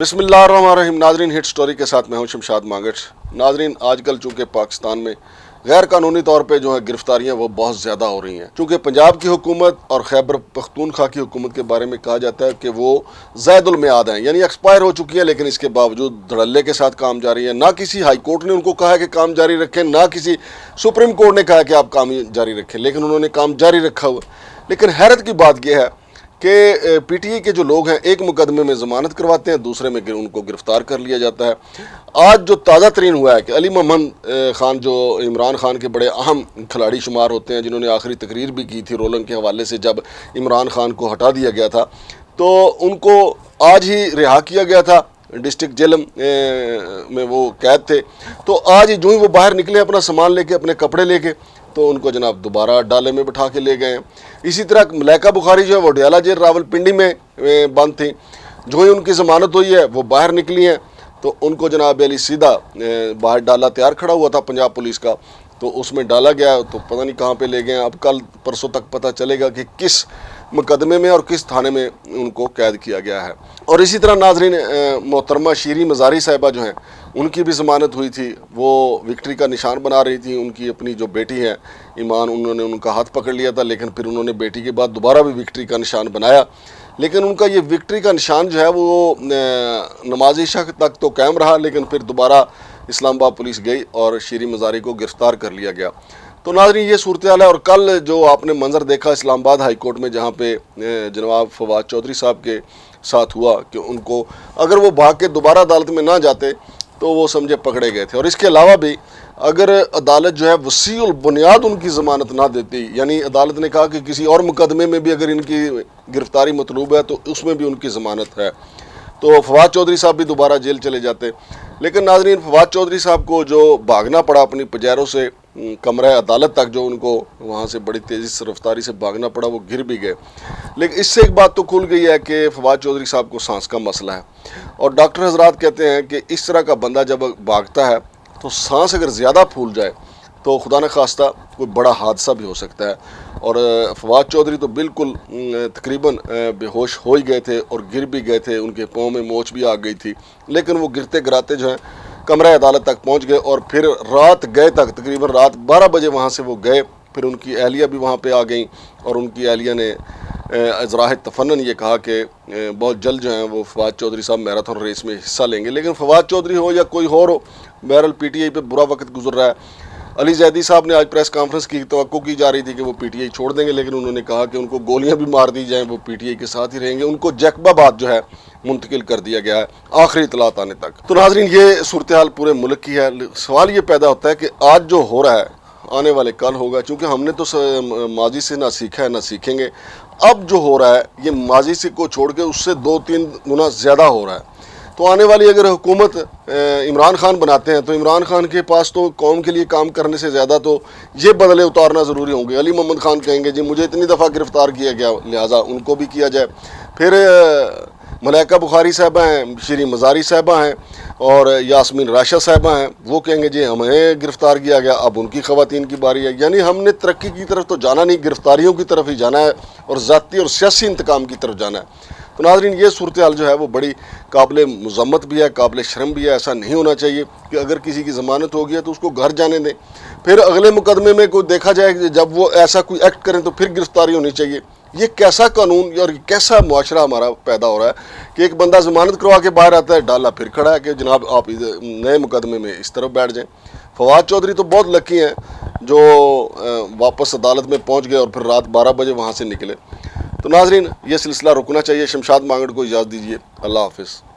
बिस्मिल्लाहिर्रहमानिर्रहीम। नाजरीन, hit story के साथ मैं हूं शमशाद मांगट। नाजरीन, आजकल चूँकि पाकिस्तान में गैर कानूनी तौर पे जो है गिरफ्तारियां वो बहुत ज़्यादा हो रही हैं। चूँकि पंजाब की हुकूमत और खैबर पख्तूनख्वा की हुकूमत के बारे में कहा जाता है कि वो ज़ैदुल मियाद हैं, यानी एक्सपायर हो चुकी है, लेकिन इसके बावजूद धड़ल्ले के साथ काम जारी है। ना किसी हाई कोर्ट ने उनको कहा है कि काम जारी रखें, ना किसी सुप्रीम कोर्ट ने कहा है कि आप काम जारी रखें, लेकिन उन्होंने काम जारी रखा हुआ। लेकिन हैरत की बात यह है कि पीटीआई के जो लोग हैं एक मुकदमे में ज़मानत करवाते हैं, दूसरे में उनको गिरफ़्तार कर लिया जाता है। आज जो ताज़ा तरीन हुआ है कि अली मोहम्मद ख़ान, जो इमरान ख़ान के बड़े अहम खिलाड़ी शुमार होते हैं, जिन्होंने आखिरी तकरीर भी की थी रोलन के हवाले से जब इमरान ख़ान को हटा दिया गया था, तो उनको आज ही रिहा किया गया था। डिस्ट्रिक्ट जेल में वो कैद थे, तो आज जो ही वो बाहर निकले अपना सामान लेके, अपने कपड़े लेके, तो उनको जनाब दोबारा डाले में बिठा के ले गए हैं। इसी तरह मलाइका बुखारी जो है वो डयाला जेल रावलपिंडी में बंद थी। जो ही उनकी ज़मानत हुई है वो बाहर निकली हैं, तो उनको जनाब अली सीधा बाहर डाला तैयार खड़ा हुआ था पंजाब पुलिस का, तो उसमें डाला गया, तो पता नहीं कहाँ पे ले गए हैं। अब कल परसों तक पता चलेगा कि किस मुकदमे में और किस थाने में उनको कैद किया गया है। और इसी तरह नाजरीन, मोहतरमा शीरी मज़ारी साहिबा जो हैं उनकी भी ज़मानत हुई थी। वो विक्ट्री का निशान बना रही थी। उनकी अपनी जो बेटी है ईमान, उन्होंने उनका हाथ पकड़ लिया था, लेकिन फिर उन्होंने बेटी के बाद दोबारा भी विक्ट्री का निशान बनाया। लेकिन उनका ये विक्ट्री का निशान जो है वो नमाज़ी शक तक तो कायम रहा, लेकिन फिर दोबारा इस्लामाबाद पुलिस गई और शीरी मज़ारी को गिरफ़्तार कर लिया गया। तो नाज़रीन, ये सूरत हाल है। और कल जो आपने मंजर देखा इस्लामाबाद हाई कोर्ट में, जहाँ पे जनाब फवाद चौधरी साहब के साथ हुआ कि उनको अगर वो भाग के दोबारा अदालत में ना जाते तो वो समझे पकड़े गए थे। और इसके अलावा भी अगर अदालत जो है वसीउल बुनियाद उनकी ज़मानत ना देती, यानी अदालत ने कहा कि किसी और मुकदमे में भी अगर इनकी गिरफ़्तारी मतलूब है तो उसमें भी उनकी ज़मानत है, तो फवाद चौधरी साहब भी दोबारा जेल चले जाते। लेकिन नाज़रीन, फवाद चौधरी साहब को जो भागना पड़ा अपनी पजेरों से कमरा अदालत तक, जो उनको वहाँ से बड़ी तेज़ी से रफ्तारी से भागना पड़ा, वो गिर भी गए। लेकिन इससे एक बात तो खुल गई है कि फवाद चौधरी साहब को सांस का मसला है। और डॉक्टर हजरात कहते हैं कि इस तरह का बंदा जब भागता है तो सांस अगर ज़्यादा फूल जाए तो खुदा न खास्ता कोई बड़ा हादसा भी हो सकता है। और फवाद चौधरी तो बिल्कुल तकरीबन बेहोश हो ही गए थे और गिर भी गए थे, उनके पाँव में मोच भी आ गई थी। लेकिन वो गिरते गिराते जो हैं कमरा अदालत तक पहुंच गए और फिर रात गए तक, तकरीबन रात 12 बजे वहां से वो गए। फिर उनकी अहलिया भी वहां पे आ गई और उनकी अहलिया ने अज़राह तफन्नन ये कहा कि बहुत जल्द जो है वो फवाद चौधरी साहब मैराथन रेस में हिस्सा लेंगे। लेकिन फवाद चौधरी हो या कोई और हो, बहरहाल पीटीआई पे बुरा वक्त गुजर रहा है। अली जैदी साहब ने आज प्रेस कॉन्फ्रेंस की, तवक्को की जा रही थी कि वो पीटीआई छोड़ देंगे, लेकिन उन्होंने कहा कि उनको गोलियां भी मार दी जाएं, वो पीटीआई के साथ ही रहेंगे। उनको जैकबाबाद जो है मुंतकिल कर दिया गया है आखिरी इतलात आने तक। तो नाजरीन, ये सूरत हाल पूरे मुल्क की है। सवाल ये पैदा होता है कि आज जो हो रहा है आने वाले कल होगा, क्योंकि हमने तो माजी से ना सीखा है ना सीखेंगे। अब जो हो रहा है ये माजी से को छोड़ के उससे 2-3 गुना ज़्यादा हो रहा है। तो आने वाली अगर हुकूमत इमरान खान बनाते हैं तो इमरान खान के पास तो कौम के लिए काम करने से ज़्यादा तो ये बदले उतारना ज़रूरी होंगे। अली मोहम्मद खान कहेंगे जी मुझे इतनी दफ़ा गिरफ़्तार किया गया, लिहाजा उनको भी किया जाए। फिर मलाइका बुखारी साहबा हैं, शीरी मज़ारी साहबा हैं और यास्मीन राशा साहबा हैं, वो कहेंगे जी हमें गिरफ़्तार किया गया, अब उनकी ख़वातीन की बारी है। यानी हमने तरक्की की तरफ तो जाना नहीं, गिरफ़्तारियों की तरफ ही जाना है और ज़ाती और सियासी इंतकाम की तरफ जाना है। तो नाज़रीन, ये सूरत हाल जो है वो बड़ी काबिल मज़म्मत भी है, काबिल शर्म भी है। ऐसा नहीं होना चाहिए कि अगर किसी की ज़मानत हो गई तो उसको घर जाने दें, फिर अगले मुकदमे में कोई देखा जाए कि जब वो ऐसा कोई एक्ट करें तो फिर गिरफ़्तारी होनी चाहिए। ये कैसा कानून और कैसा मुआशरा हमारा पैदा हो रहा है कि एक बंदा ज़मानत करवा के बाहर आता है, डाला फिर खड़ा है कि जनाब आप नए मुकदमे में इस तरफ बैठ जाएँ। फवाद चौधरी तो बहुत लकी हैं जो वापस अदालत में पहुँच गए और फिर रात 12 बजे वहाँ से निकले। तो नाजरीन, ये सिलसिला रुकना चाहिए। शमशाद मांगट को इजाज़त दीजिए। अल्लाह हाफ़िज़।